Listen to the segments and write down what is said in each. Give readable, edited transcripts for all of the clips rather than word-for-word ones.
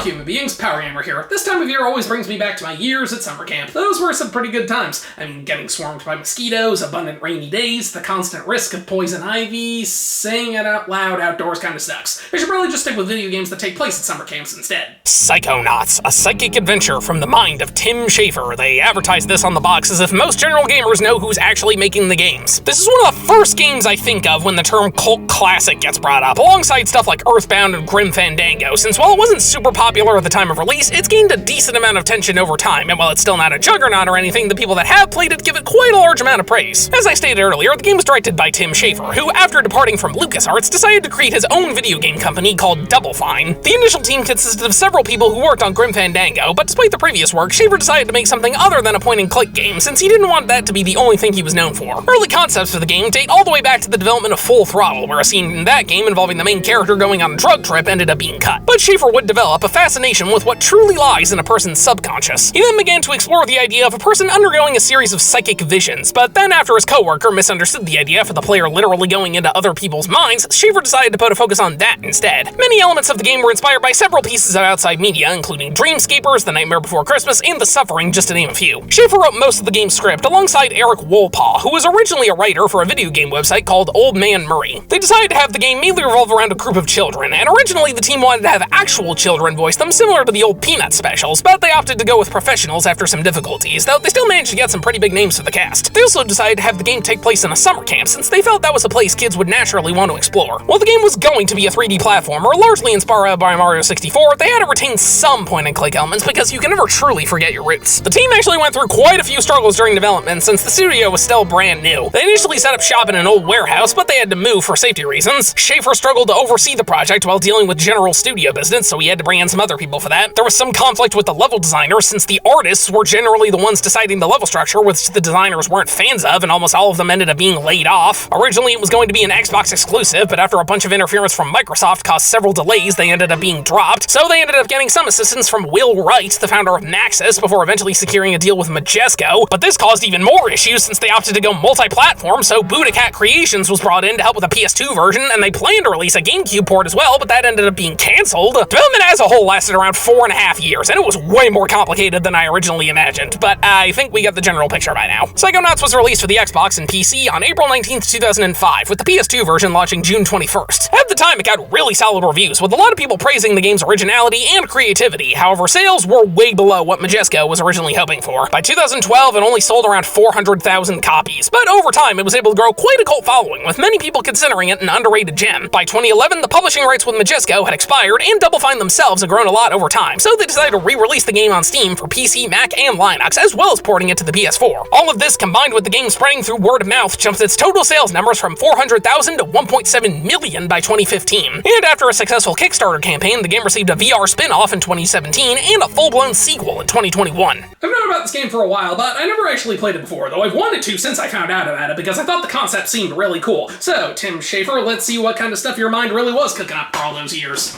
human beings, PowerGamer here. This time of year always brings me back to my years at summer camp. Those were some pretty good times. I mean, getting swarmed by mosquitoes, abundant rainy days, the constant risk of poison ivy, saying it out loud outdoors kinda sucks. I should probably just stick with video games that take place at summer camps instead. Psychonauts, a psychic adventure from the mind of Tim Schafer. They advertise this on the box as if most general gamers know who's actually making the games. This is one of the first games I think of when the term cult classic gets brought up, alongside stuff like Earthbound and Grim Fandango, since while it wasn't super popular at the time of release, it's gained a decent amount of attention over time, and while it's still not a juggernaut or anything, the people that have played it give it quite a large amount of praise. As I stated earlier, the game was directed by Tim Schafer, who, after departing from LucasArts, decided to create his own video game company called Double Fine. The initial team consisted of several people who worked on Grim Fandango, but despite the previous work, Schafer decided to make something other than a point-and-click game, since he didn't want that to be the only thing he was known for. Early concepts for the game date all the way back to the development of Full Throttle, where a scene in that game involving the main character going on a drug trip ended up being cut. But Schafer would develop a fascination with what truly lies in a person's subconscious. He then began to explore the idea of a person undergoing a series of psychic visions, but then after his coworker misunderstood the idea for the player literally going into other people's minds, Schafer decided to put a focus on that instead. Many elements of the game were inspired by several pieces of outside media, including Dreamscapers, The Nightmare Before Christmas, and The Suffering, just to name a few. Schafer wrote most of the game's script alongside Eric Wolpaw, who was originally a writer for a video game website called Old Man Murray. They decided to have the game mainly revolve around a group of children, and originally the team wanted to have actual children voice them, similar to the old Peanut specials, but they opted to go with professionals after some difficulties, though they still managed to get some pretty big names for the cast. They also decided to have the game take place in a summer camp, since they felt that was a place kids would naturally want to explore. While the game was going to be a 3D platformer, largely inspired by Mario 64, they had to retain some point-and-click elements because you can never truly forget your roots. The team actually went through quite a few struggles during development, since the studio was still brand new. They initially set up shop in an old warehouse, but they had to move for safety reasons. Schafer struggled to oversee the project while dealing with general studio business, so he had to bring in some other people for that. There was some conflict with the level designers, since the artists were generally the ones deciding the level structure, which the designers weren't fans of, and almost all of them ended up being laid off. Originally, it was going to be an Xbox exclusive, but after a bunch of interference from Microsoft caused several delays, they ended up being dropped, so they ended up getting some assistance from Will Wright, the founder of Naxxus, before eventually securing a deal with Majesco. But this caused even more issues since they opted to go multi-platform, so Budokat Creations was brought in to help with the PS2 version, and they planned to release a GameCube port as well, but that ended up being cancelled. Development as a whole lasted around 4.5 years, and it was way more complicated than I originally imagined, but I think we get the general picture by now. Psychonauts was released for the Xbox and PC on April 19th, 2005, with the PS2 version launching June 21st. At the time, it got really solid reviews, with a lot of people praising the game's originality and creativity. However, sales were way below what Majesco was originally hoping for. By 2012, it only sold around 400,000 copies, but over time, it was able to grow quite a cult following, with many people considering it an underrated gem. By 2011, the publishing rights with Majesco had expired, and Double Fine themselves had grown a lot over time, so they decided to re-release the game on Steam for PC, Mac, and Linux, as well as porting it to the PS4. All of this, combined with the game spreading through word of mouth, jumped its total sales numbers from 400,000 to 1.7 million by 2015. And after a successful Kickstarter campaign, the game received a VR spin-off in 2017 and a full-blown sequel in 2021. I've known about this game for a while, but I never actually played it before, though I've wanted to since I found out about it because I thought the concept seemed really cool. So, Tim Schafer, let's see what kind of stuff your mind really was cooking up for all those years.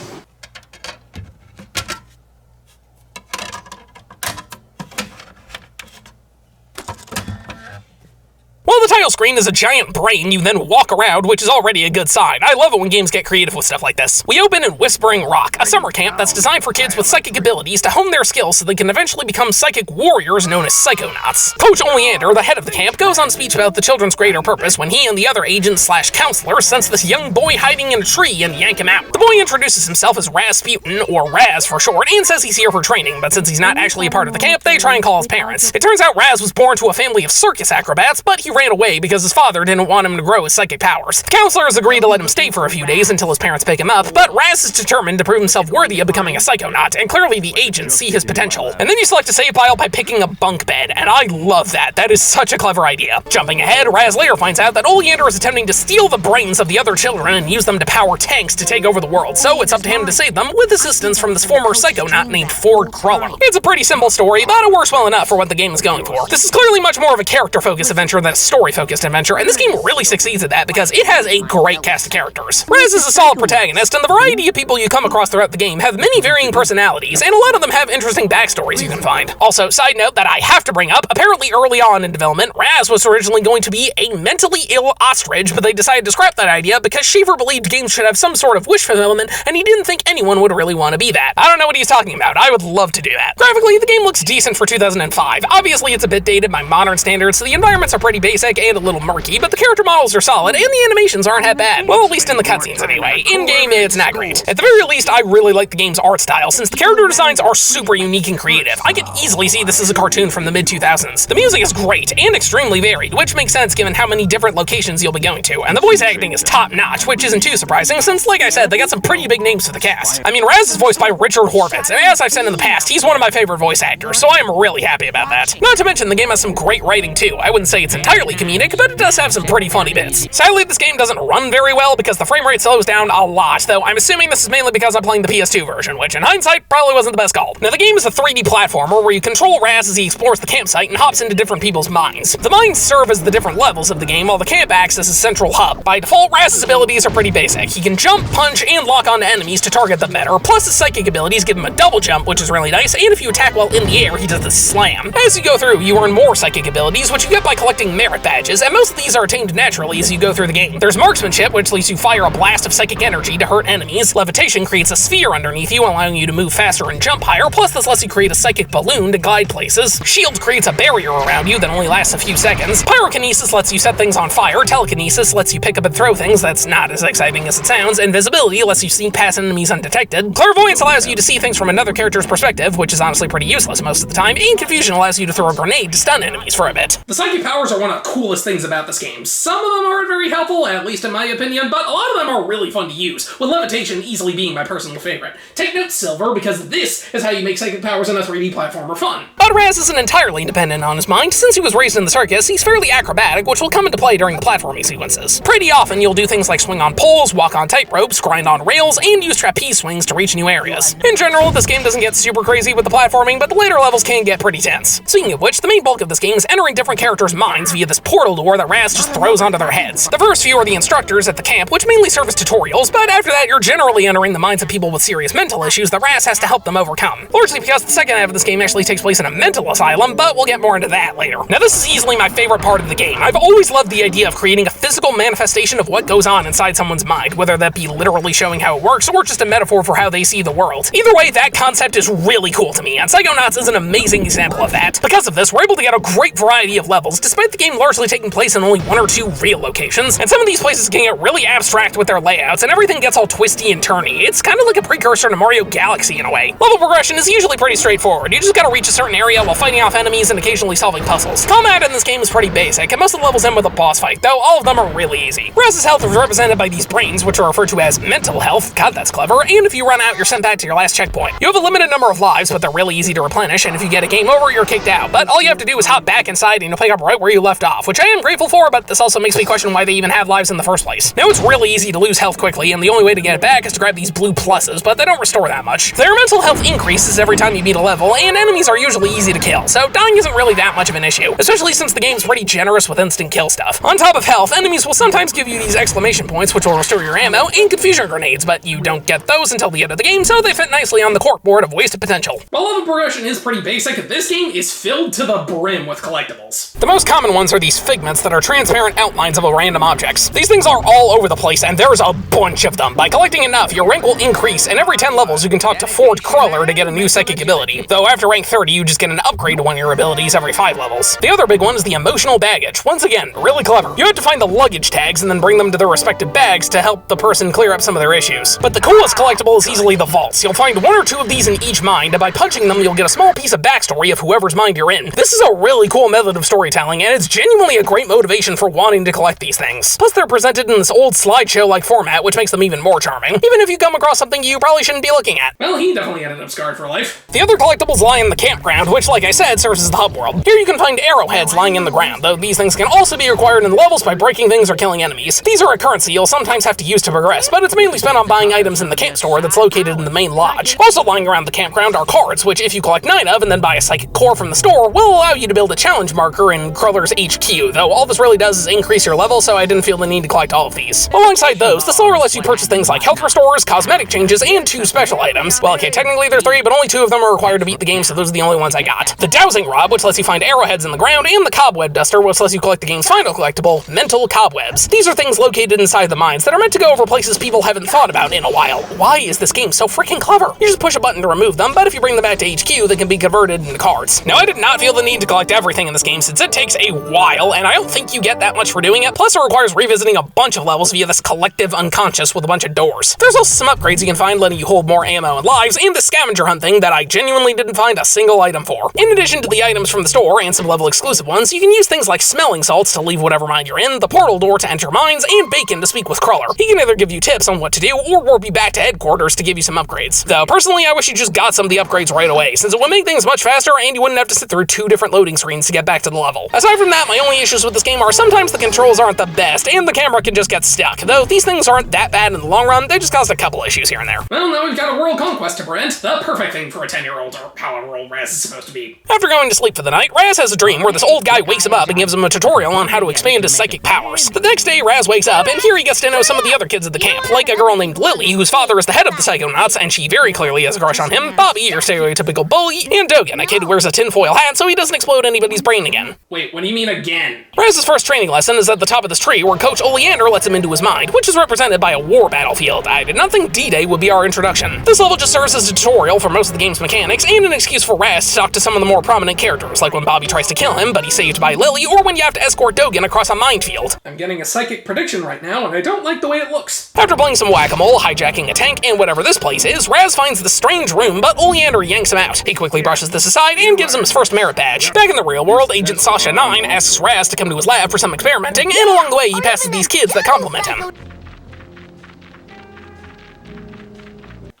While the title screen is a giant brain you then walk around, which is already a good sign. I love it when games get creative with stuff like this. We open in Whispering Rock, a summer camp that's designed for kids with psychic abilities to hone their skills so they can eventually become psychic warriors known as Psychonauts. Coach Oleander, the head of the camp, goes on speech about the children's greater purpose when he and the other agents/counselors sense this young boy hiding in a tree and yank him out. The boy introduces himself as Rasputin, or Raz for short, and says he's here for training, but since he's not actually a part of the camp, they try and call his parents. It turns out Raz was born to a family of circus acrobats, but he ran away because his father didn't want him to grow his psychic powers. The counselors agree to let him stay for a few days until his parents pick him up, but Raz is determined to prove himself worthy of becoming a Psychonaut, and clearly the agents see his potential. And then you select a save file by picking a bunk bed, and I love that. That is such a clever idea. Jumping ahead, Raz later finds out that Oleander is attempting to steal the brains of the other children and use them to power tanks to take over the world, so it's up to him to save them with assistance from this former Psychonaut named Ford Cruller. It's a pretty simple story, but it works well enough for what the game is going for. This is clearly much more of a character-focused adventure than a story-focused story-focused adventure, and this game really succeeds at that because it has a great cast of characters. Raz is a solid protagonist, and the variety of people you come across throughout the game have many varying personalities, and a lot of them have interesting backstories you can find. Also, side note that I have to bring up, apparently early on in development, Raz was originally going to be a mentally ill ostrich, but they decided to scrap that idea because Schaefer believed games should have some sort of wish fulfillment, and he didn't think anyone would really want to be that. I don't know what he's talking about. I would love to do that. Graphically, the game looks decent for 2005. Obviously, it's a bit dated by modern standards, so the environments are pretty basic and a little murky, but the character models are solid, and the animations aren't that bad. Well, at least in the cutscenes anyway. In-game, it's not great. At the very least, I really like the game's art style, since the character designs are super unique and creative. I could easily see this as a cartoon from the mid-2000s. The music is great, and extremely varied, which makes sense given how many different locations you'll be going to, and the voice acting is top-notch, which isn't too surprising, since, like I said, they got some pretty big names for the cast. I mean, Raz is voiced by Richard Horvitz, and as I've said in the past, he's one of my favorite voice actors, so I am really happy about that. Not to mention, the game has some great writing too. I wouldn't say it's entirely comedic, but it does have some pretty funny bits. Sadly, this game doesn't run very well because the frame rate slows down a lot, though I'm assuming this is mainly because I'm playing the PS2 version, which in hindsight probably wasn't the best call. Now, the game is a 3D platformer where you control Raz as he explores the campsite and hops into different people's minds. The minds serve as the different levels of the game, while the camp acts as a central hub. By default, Raz's abilities are pretty basic. He can jump, punch, and lock onto enemies to target them better, plus his psychic abilities give him a double jump, which is really nice, and if you attack while in the air, he does the slam. As you go through, you earn more psychic abilities, which you get by collecting merit badges, and most of these are attained naturally as you go through the game. There's marksmanship, which lets you fire a blast of psychic energy to hurt enemies. Levitation creates a sphere underneath you, allowing you to move faster and jump higher, plus this lets you create a psychic balloon to glide places. Shield creates a barrier around you that only lasts a few seconds. Pyrokinesis lets you set things on fire. Telekinesis lets you pick up and throw things. That's not as exciting as it sounds. Invisibility lets you sneak past enemies undetected. Clairvoyance allows you to see things from another character's perspective, which is honestly pretty useless most of the time, and Confusion allows you to throw a grenade to stun enemies for a bit. The psychic powers are one of the coolest things about this game. Some of them aren't very helpful, at least in my opinion, but a lot of them are really fun to use, with levitation easily being my personal favorite. Take note, Silver, because this is how you make psychic powers in a 3D platformer fun. But Raz isn't entirely dependent on his mind. Since he was raised in the circus, he's fairly acrobatic, which will come into play during the platforming sequences. Pretty often, you'll do things like swing on poles, walk on tightropes, grind on rails, and use trapeze swings to reach new areas. In general, this game doesn't get super crazy with the platforming, but the later levels can get pretty tense. Speaking of which, the main bulk of this game is entering different characters' minds via this portal door that Raz just throws onto their heads. The first few are the instructors at the camp, which mainly serve as tutorials, but after that, you're generally entering the minds of people with serious mental issues that Raz has to help them overcome. Largely because the second half of this game actually takes place in a mental asylum, but we'll get more into that later. Now, this is easily my favorite part of the game. I've always loved the idea of creating a physical manifestation of what goes on inside someone's mind, whether that be literally showing how it works or just a metaphor for how they see the world. Either way, that concept is really cool to me, and Psychonauts is an amazing example of that. Because of this, we're able to get a great variety of levels, despite the game largely taking place in only one or two real locations, and some of these places can get really abstract with their layouts, and everything gets all twisty and turny. It's kind of like a precursor to Mario Galaxy in a way. Level progression is usually pretty straightforward. You just gotta reach a certain area while fighting off enemies and occasionally solving puzzles. Combat in this game is pretty basic, and most of the levels end with a boss fight, though all of them are really easy. Raz's health is represented by these brains, which are referred to as mental health. God, that's clever. And if you run out, you're sent back to your last checkpoint. You have a limited number of lives, but they're really easy to replenish, and if you get a game over, you're kicked out. But all you have to do is hop back inside and you'll pick up right where you left off, which I am grateful for, but this also makes me question why they even have lives in the first place. Now, it's really easy to lose health quickly, and the only way to get it back is to grab these blue pluses, but they don't restore that much. Their mental health increases every time you beat a level, and enemies are usually easy to kill, so dying isn't really that much of an issue, especially since the game's pretty generous with instant kill stuff. On top of health, enemies will sometimes give you these exclamation points, which will restore your ammo, and confusion grenades, but you don't get those until the end of the game, so they fit nicely on the corkboard of wasted potential. While level progression is pretty basic, this game is filled to the brim with collectibles. The most common ones are these figments that are transparent outlines of random objects. These things are all over the place, and there's a bunch of them. By collecting enough, your rank will increase, and every 10 levels you can talk to Ford Crawler to get a new psychic ability. Though after rank 30, you just get an upgrade to one of your abilities every 5 levels. The other big one is the emotional baggage. Once again, really clever. You have to find the luggage tags and then bring them to their respective bags to help the person clear up some of their issues. But the coolest collectible is easily the vaults. You'll find 1 or 2 of these in each mind, and by punching them, you'll get a small piece of backstory of whoever's mind you're in. This is a really cool method of storytelling, and it's genuinely a great motivation for wanting to collect these things. Plus, they're presented in this old slideshow-like format, which makes them even more charming, even if you come across something you probably shouldn't be looking at. Well, he definitely ended up scarred for life. The other collectibles lie in the campground, which, like I said, serves as the hub world. Here you can find arrowheads lying in the ground, though these things can also be acquired in levels by breaking things or killing enemies. These are a currency you'll sometimes have to use to progress, but it's mainly spent on buying items in the camp store that's located in the main lodge. Also lying around the campground are cards, which if you collect 9 of and then buy a psychic core from the store, will allow you to build a challenge marker in Crawler's HQ, though all this really does is increase your level, so I didn't feel the need to collect all of these. Alongside those, the seller lets you purchase things like health restores, cosmetic changes, and 2 special items. Well, okay, technically there's 3, but only 2 of them are required to beat the game, so those are the only ones I got. The dowsing rod, which lets you find arrowheads in the ground, and the cobweb duster, which lets you collect the game's final collectible, mental cobwebs. These are things located inside the mines that are meant to go over places people haven't thought about in a while. Why is this game so freaking clever? You just push a button to remove them, but if you bring them back to HQ, they can be converted into cards. Now, I did not feel the need to collect everything in this game since it takes a while, and I don't think you get that much for doing it, plus it requires revisiting a bunch of levels via this collective unconscious with a bunch of doors. There's also some upgrades you can find letting you hold more ammo and lives, and the scavenger hunt thing that I genuinely didn't find a single item for. In addition to the items from the store and some level exclusive ones, you can use things like smelling salts to leave whatever mine you're in, the portal door to enter mines, and Bacon to speak with Cruller. He can either give you tips on what to do or warp you back to headquarters to give you some upgrades. Though personally, I wish you just got some of the upgrades right away, since it would make things much faster and you wouldn't have to sit through 2 different loading screens to get back to the level. Aside from that, my only issues with this game are sometimes the controls aren't the best and the camera can just get stuck. Though these things aren't that bad in the long run, they just caused a couple issues here and there. Well, now we've got a world conquest to prevent. The perfect thing for a 10-year-old, or however old Raz is supposed to be. After going to sleep for the night, Raz has a dream where this old guy wakes him up and gives him a tutorial on how to expand his psychic powers. The next day, Raz wakes up, and here he gets to know some of the other kids at the camp, like a girl named Lily, whose father is the head of the Psychonauts, and she very clearly has a crush on him, Bobby, your stereotypical bully, and Dogan, a kid who wears a tinfoil hat so he doesn't explode anybody's brain again. Wait, what do you mean again? Raz's first training lesson is at the top of this tree where Coach Oleander lets him into his mind, which is represented by a war battlefield. I did not think D-Day would be our introduction. This level just serves as a tutorial for most of the game's mechanics and an excuse for Raz to talk to some of the more prominent characters, like when Bobby tries to kill him but he's saved by Lily, or when you have to escort Dogan across a minefield. I'm getting a psychic prediction right now, and I don't like the way it looks. After playing some whack-a-mole, hijacking a tank, and whatever this place is, Raz finds the strange room, but Oleander yanks him out. He quickly brushes this aside and gives him his first merit badge. Back in the real world, Agent Sasha 9 asks Raz to come to his lab for some experimenting, and along the way he passes these kids that compliment him.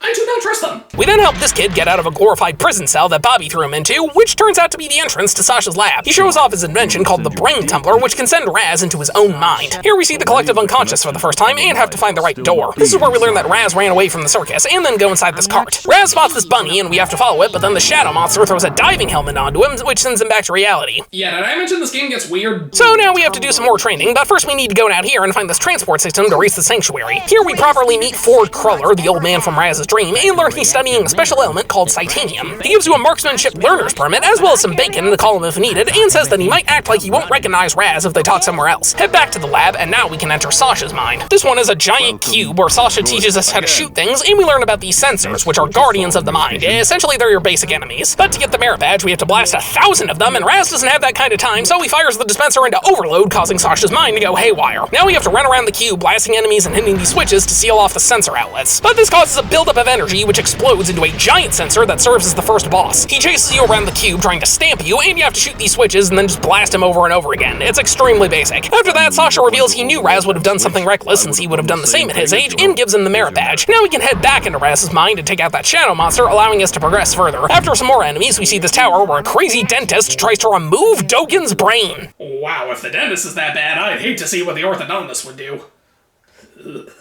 I do not trust them. We then help this kid get out of a glorified prison cell that Bobby threw him into, which turns out to be the entrance to Sasha's lab. He shows off his invention called the Brain Tumbler, which can send Raz into his own mind. Here we see the collective unconscious for the first time and have to find the right door. This is where we learn that Raz ran away from the circus and then go inside this cart. Raz spots this bunny and we have to follow it, but then the shadow monster throws a diving helmet onto him, which sends him back to reality. Yeah, did I mention this game gets weird? So now we have to do some more training, but first we need to go down here and find this transport system to reach the sanctuary. Here we properly meet Ford Cruller, the old man from Raz's dream, and learn he's studying a special element called Psychonauts. He gives you a marksmanship learner's permit, as well as some bacon to call him if needed, and says that he might act like he won't recognize Raz if they talk somewhere else. Head back to the lab, and now we can enter Sasha's mind. This one is a giant cube where Sasha teaches us how to shoot things, and we learn about these sensors, which are guardians of the mind. Essentially, they're your basic enemies. But to get the merit badge, we have to blast 1,000 of them, and Raz doesn't have that kind of time, so he fires the dispenser into overload, causing Sasha's mind to go haywire. Now we have to run around the cube, blasting enemies and hitting these switches to seal off the sensor outlets. But this causes a buildup of energy, which explodes into a giant sensor that serves as the first boss. He chases you around the cube trying to stamp you, and you have to shoot these switches and then just blast him over and over again. It's extremely basic. After that, Sasha reveals he knew Raz would have done something reckless since he would have done the same at his age, and gives him the merit badge. Now we can head back into Raz's mind and take out that shadow monster, allowing us to progress further. After some more enemies, we see this tower where a crazy dentist tries to remove Dogan's brain. Wow, if the dentist is that bad, I'd hate to see what the orthodontist would do.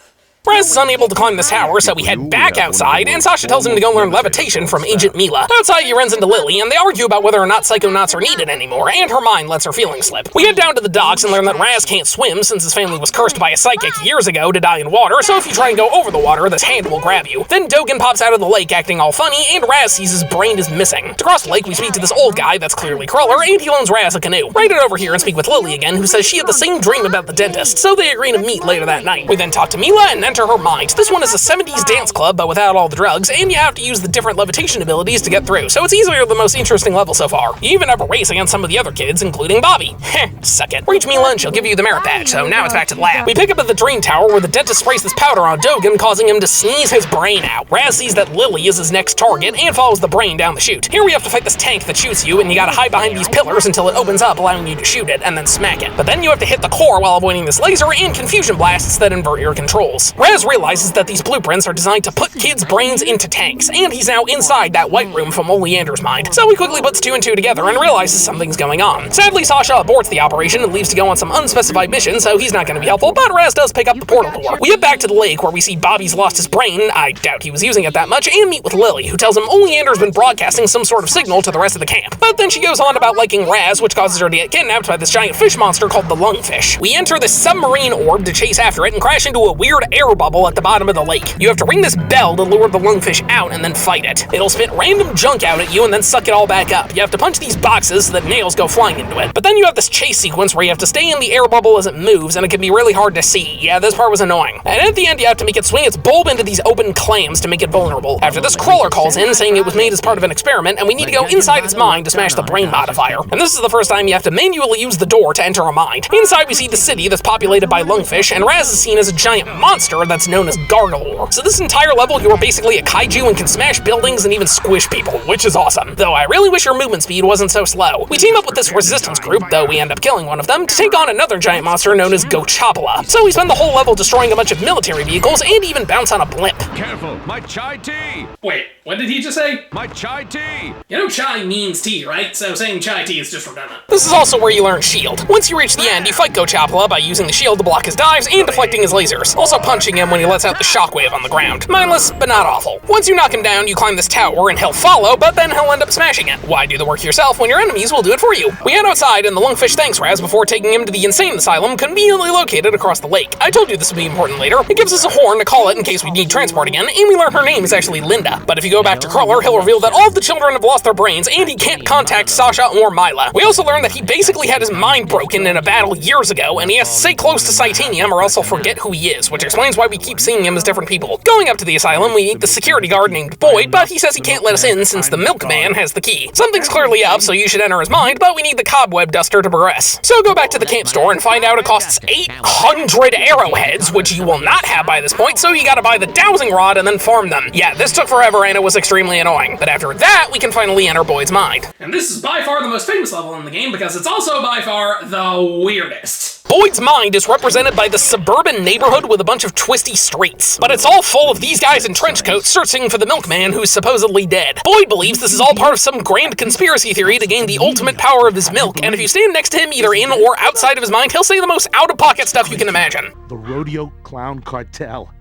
Raz is unable to climb this tower, so we head back outside, and Sasha tells him to go learn levitation from Agent Mila. Outside, he runs into Lily, and they argue about whether or not Psychonauts are needed anymore, and her mind lets her feelings slip. We head down to the docks and learn that Raz can't swim since his family was cursed by a psychic years ago to die in water, so if you try and go over the water, this hand will grab you. Then Dogan pops out of the lake acting all funny, and Raz sees his brain is missing. To cross the lake, we speak to this old guy that's clearly Cruller, and he loans Raz a canoe. Right over here and speak with Lily again, who says she had the same dream about the dentist, so they agree to meet later that night. We then talk to Mila and enter her mind. This one is a 70s dance club, but without all the drugs, and you have to use the different levitation abilities to get through, so it's easily the most interesting level so far. You even have a race against some of the other kids, including Bobby. Heh, suck it. Reach Mila and she'll give you the merit badge, so now it's back to the lab. We pick up at the Dream Tower where the dentist sprays this powder on Dogan, causing him to sneeze his brain out. Raz sees that Lily is his next target and follows the brain down the chute. Here we have to fight this tank that shoots you, and you gotta hide behind these pillars until it opens up, allowing you to shoot it, and then smack it. But then you have to hit the core while avoiding this laser and confusion blasts that invert your controls. Raz realizes that these blueprints are designed to put kids' brains into tanks, and he's now inside that white room from Oleander's mind. So he quickly puts 2 and 2 together and realizes something's going on. Sadly, Sasha aborts the operation and leaves to go on some unspecified mission, so he's not going to be helpful, but Raz does pick up the portal door. We head back to the lake where we see Bobby's lost his brain, I doubt he was using it that much, and meet with Lily, who tells him Oleander's been broadcasting some sort of signal to the rest of the camp. But then she goes on about liking Raz, which causes her to get kidnapped by this giant fish monster called the lungfish. We enter the submarine orb to chase after it and crash into a weird air bubble at the bottom of the lake. You have to ring this bell to lure the lungfish out and then fight it. It'll spit random junk out at you and then suck it all back up. You have to punch these boxes so that nails go flying into it. But then you have this chase sequence where you have to stay in the air bubble as it moves, and it can be really hard to see. Yeah, this part was annoying. And at the end, you have to make it swing its bulb into these open clams to make it vulnerable. After this, Crawler calls in saying it was made as part of an experiment, and we need to go inside its mind to smash the brain modifier. And this is the first time you have to manually use the door to enter a mind. Inside, we see the city that's populated by lungfish, and Raz is seen as a giant monster that's known as Gargalore. So this entire level, you are basically a kaiju and can smash buildings and even squish people, which is awesome. Though I really wish your movement speed wasn't so slow. We team up with this resistance group, though we end up killing one of them, to take on another giant monster known as Gochapala. So we spend the whole level destroying a bunch of military vehicles and even bounce on a blimp. Careful, my chai tea! Wait, what did he just say? My chai tea! You know chai means tea, right? So saying chai tea is just redundant. This is also where you learn shield. Once you reach the end, you fight Gochapala by using the shield to block his dives and deflecting his lasers, also punching him when he lets out the shockwave on the ground. Mindless, but not awful. Once you knock him down, you climb this tower and he'll follow, but then he'll end up smashing it. Why do the work yourself when your enemies will do it for you? We head outside and the lungfish thanks Raz before taking him to the insane asylum conveniently located across the lake. I told you this would be important later. It gives us a horn to call it in case we need transport again, and we learn her name is actually Linda. But if you go back to Crawler, he'll reveal that all of the children have lost their brains and he can't contact Sasha or Mila. We also learn that he basically had his mind broken in a battle years ago, and he has to stay close to Titanium or else he'll forget who he is, which explains why we keep seeing him as different people. Going up to the asylum, we meet the security guard named Boyd, but he says he can't let us in since the milkman has the key. Something's clearly up, so you should enter his mind, but we need the cobweb duster to progress. So go back to the camp store and find out it costs 800 arrowheads, which you will not have by this point, so you gotta buy the dowsing rod and then farm them. Yeah, this took forever and it was extremely annoying, but after that, we can finally enter Boyd's mind. And this is by far the most famous level in the game because it's also by far the weirdest. Boyd's mind is represented by the suburban neighborhood with a bunch of twisty streets, but it's all full of these guys in trench coats searching for the milkman who's supposedly dead. Boyd believes this is all part of some grand conspiracy theory to gain the ultimate power of his milk, and if you stand next to him either in or outside of his mind, he'll say the most out-of-pocket stuff you can imagine. The Rodeo Clown Cartel.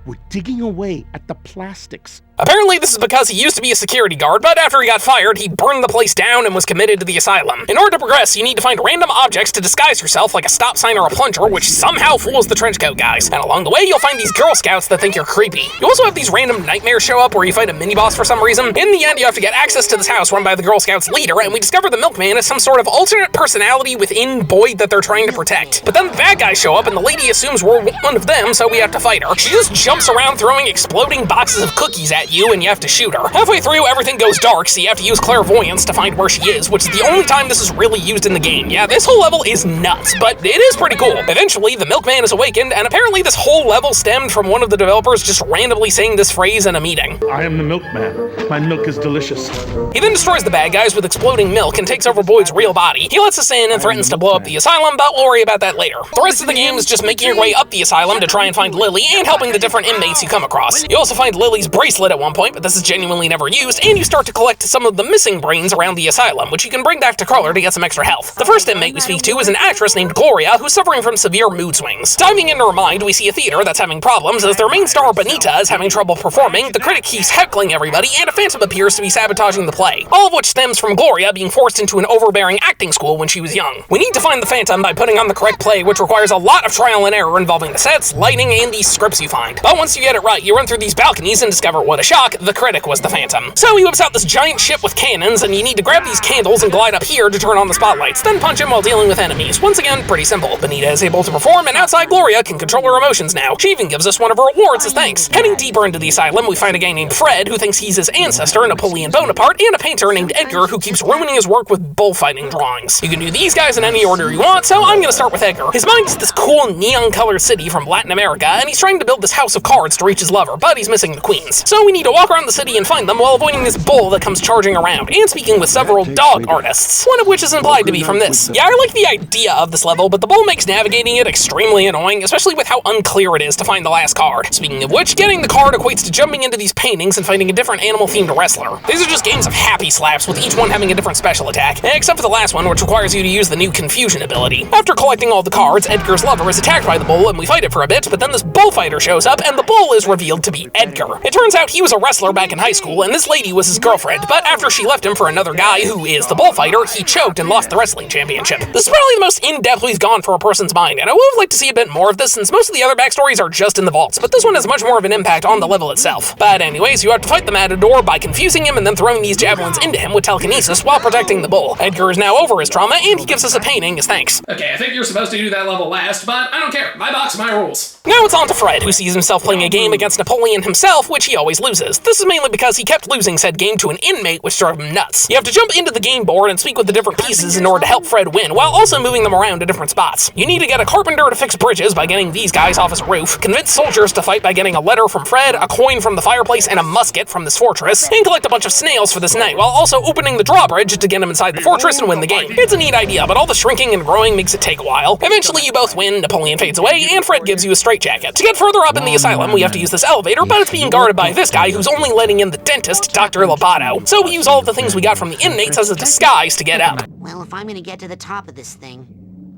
We're digging away at the plastics. Apparently this is because he used to be a security guard, but after he got fired, he burned the place down and was committed to the asylum. In order to progress, you need to find random objects to disguise yourself, like a stop sign or a plunger, which somehow fools the trenchcoat guys. And along the way, you'll find these Girl Scouts that think you're creepy. You also have these random nightmares show up where you fight a mini-boss for some reason. In the end, you have to get access to this house run by the Girl Scouts leader, and we discover the milkman is some sort of alternate personality within Boyd that they're trying to protect. But then the bad guys show up, and the lady assumes we're one of them, so we have to fight her. She just jumps around throwing exploding boxes of cookies at you, and you have to shoot her. Halfway through, everything goes dark, so you have to use clairvoyance to find where she is, which is the only time this is really used in the game. Yeah, this whole level is nuts, but it is pretty cool. Eventually, the milkman is awakened, and apparently this whole level stemmed from one of the developers just randomly saying this phrase in a meeting. I am the milkman. My milk is delicious. He then destroys the bad guys with exploding milk and takes over Boyd's real body. He lets us in and threatens to blow up the asylum, but we'll worry about that later. The rest of the game is just making your way up the asylum to try and find Lily and helping the different inmates you come across. You also find Lily's bracelet at one point, but this is genuinely never used, and you start to collect some of the missing brains around the asylum, which you can bring back to Crawler to get some extra health. The first inmate we speak to is an actress named Gloria, who's suffering from severe mood swings. Diving into her mind, we see a theater that's having problems as their main star, Benita, is having trouble performing, the critic keeps heckling everybody, and a phantom appears to be sabotaging the play. All of which stems from Gloria being forced into an overbearing acting school when she was young. We need to find the phantom by putting on the correct play, which requires a lot of trial and error involving the sets, lighting, and the scripts you find. But once you get it right, you run through these balconies and discover, what a shock, the critic was the phantom. So he whips out this giant ship with cannons, and you need to grab these candles and glide up here to turn on the spotlights, then punch him while dealing with enemies. Once again, pretty simple. Benita is able to perform, and outside Gloria can control her emotions now. She even gives us one of her awards as thanks. Heading deeper into the asylum, we find a guy named Fred, who thinks he's his ancestor, Napoleon Bonaparte, and a painter named Edgar, who keeps ruining his work with bullfighting drawings. You can do these guys in any order you want, so I'm gonna start with Edgar. His mind is this cool neon-colored city from Latin America, and he's trying to build this house of cards to reach his lover, but he's missing the queens. So we we need to walk around the city and find them while avoiding this bull that comes charging around, and speaking with several dog artists, one of which is implied to be from this. Yeah, I like the idea of this level, but the bull makes navigating it extremely annoying, especially with how unclear it is to find the last card. Speaking of which, getting the card equates to jumping into these paintings and finding a different animal-themed wrestler. These are just games of happy slaps, with each one having a different special attack, except for the last one, which requires you to use the new confusion ability. After collecting all the cards, Edgar's lover is attacked by the bull, and we fight it for a bit, but then this bullfighter shows up, and the bull is revealed to be Edgar. It turns out he was a wrestler back in high school, and this lady was his girlfriend, but after she left him for another guy who is the bullfighter, he choked and lost the wrestling championship. This is probably the most in-depth we've gone for a person's mind, and I would have liked to see a bit more of this since most of the other backstories are just in the vaults, but this one has much more of an impact on the level itself. But anyways, you have to fight the matador by confusing him and then throwing these javelins into him with telekinesis while protecting the bull. Edgar is now over his trauma, and he gives us a painting as thanks. Okay, I think you're supposed to do that level last, but I don't care. My box, my rules. Now it's on to Fred, who sees himself playing a game against Napoleon himself, which he always loses. This is mainly because he kept losing said game to an inmate, which drove him nuts. You have to jump into the game board and speak with the different pieces in order to help Fred win, while also moving them around to different spots. You need to get a carpenter to fix bridges by getting these guys off his roof, convince soldiers to fight by getting a letter from Fred, a coin from the fireplace, and a musket from this fortress, and collect a bunch of snails for this night, while also opening the drawbridge to get him inside the fortress and win the game. It's a neat idea, but all the shrinking and growing makes it take a while. Eventually you both win, Napoleon fades away, and Fred gives you a straitjacket. To get further up in the asylum, we have to use this elevator, but it's being guarded by this guy who's only letting in the dentist, Dr. Lobato. So we use all of the things we got from the inmates as a disguise to get up. Well, if I'm gonna get to the top of this thing,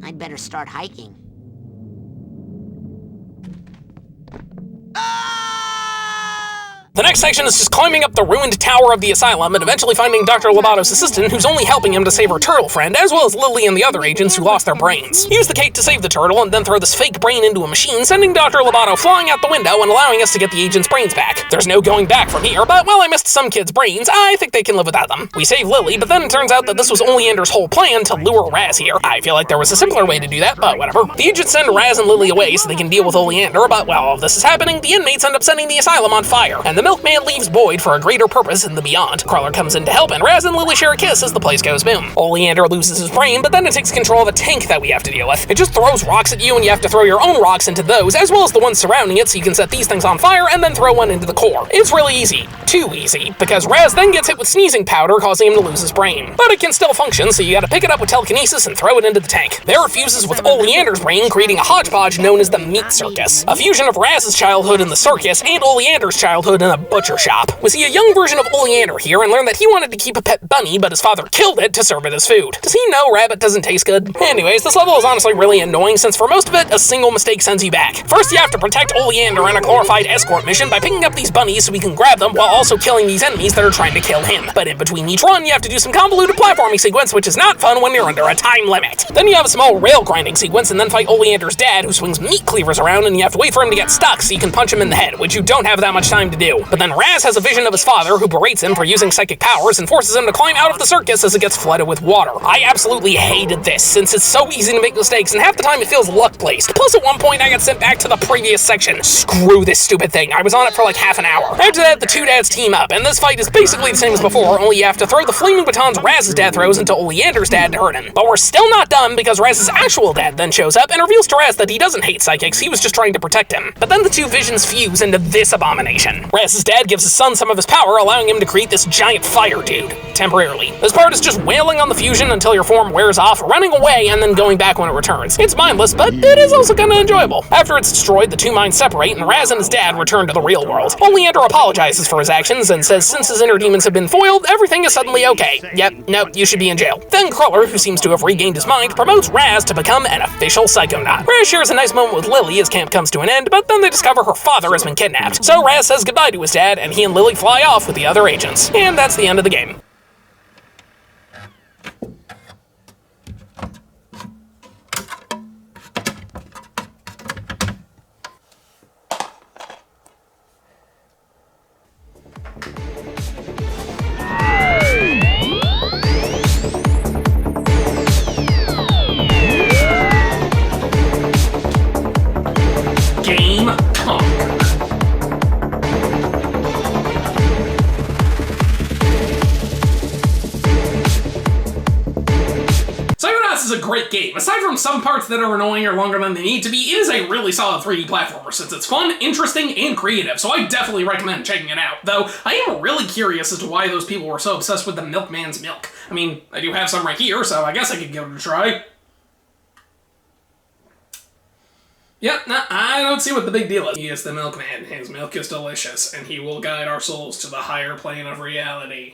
I'd better start hiking. The next section is just climbing up the ruined tower of the asylum and eventually finding Dr. Lobato's assistant, who's only helping him to save her turtle friend, as well as Lily and the other agents who lost their brains. Use the cake to save the turtle and then throw this fake brain into a machine, sending Dr. Lobato flying out the window and allowing us to get the agent's brains back. There's no going back from here, but while I missed some kids' brains, I think they can live without them. We save Lily, but then it turns out that this was Oleander's whole plan to lure Raz here. I feel like there was a simpler way to do that, but whatever. The agents send Raz and Lily away so they can deal with Oleander, but while all of this is happening, the inmates end up setting the asylum on fire, and the milkman leaves Boyd for a greater purpose in the beyond. Crawler comes in to help, and Raz and Lily share a kiss as the place goes boom. Oleander loses his brain, but then it takes control of a tank that we have to deal with. It just throws rocks at you, and you have to throw your own rocks into those, as well as the ones surrounding it, so you can set these things on fire and then throw one into the core. It's really easy. Too easy, because Raz then gets hit with sneezing powder, causing him to lose his brain. But it can still function, so you gotta pick it up with telekinesis and throw it into the tank. There it fuses with Oleander's brain, creating a hodgepodge known as the Meat Circus, a fusion of Raz's childhood in the circus and Oleander's childhood in a butcher shop. We see a young version of Oleander here and learn that he wanted to keep a pet bunny, but his father killed it to serve it as food. Does he know rabbit doesn't taste good? Anyways, this level is honestly really annoying since for most of it, a single mistake sends you back. First, you have to protect Oleander in a glorified escort mission by picking up these bunnies so we can grab them while also killing these enemies that are trying to kill him. But in between each run, you have to do some convoluted platforming sequence, which is not fun when you're under a time limit. Then you have a small rail grinding sequence and then fight Oleander's dad, who swings meat cleavers around, and you have to wait for him to get stuck so you can punch him in the head, which you don't have that much time to do. But then Raz has a vision of his father, who berates him for using psychic powers and forces him to climb out of the circus as it gets flooded with water. I absolutely hated this, since it's so easy to make mistakes, and half the time it feels luck-placed. Plus, at one point, I got sent back to the previous section. Screw this stupid thing. I was on it for like half an hour. After that, the two dads team up, and this fight is basically the same as before, only you have to throw the flaming batons Raz's dad throws into Oleander's dad to hurt him. But we're still not done, because Raz's actual dad then shows up and reveals to Raz that he doesn't hate psychics, he was just trying to protect him. But then the two visions fuse into this abomination. Raz's dad gives his son some of his power, allowing him to create this giant fire dude, temporarily. This part is just wailing on the fusion until your form wears off, running away, and then going back when it returns. It's mindless, but it is also kinda enjoyable. After it's destroyed, the two minds separate, and Raz and his dad return to the real world. Oleander apologizes for his actions and says since his inner demons have been foiled, everything is suddenly okay. Yep, nope, you should be in jail. Then Crawler, who seems to have regained his mind, promotes Raz to become an official Psychonaut. Raz shares a nice moment with Lily as camp comes to an end, but then they discover her father has been kidnapped. So Raz says goodbye to his dad, and he and Lily fly off with the other agents. And that's the end of the game. Game Conquer. a great game. Aside from some parts that are annoying or longer than they need to be, it is a really solid 3D platformer since it's fun, interesting, and creative, so I definitely recommend checking it out. Though, I am really curious as to why those people were so obsessed with the milkman's milk. I mean, I do have some right here, so I guess I could give it a try. Yep, nah, I don't see what the big deal is. He is the milkman, his milk is delicious, and he will guide our souls to the higher plane of reality.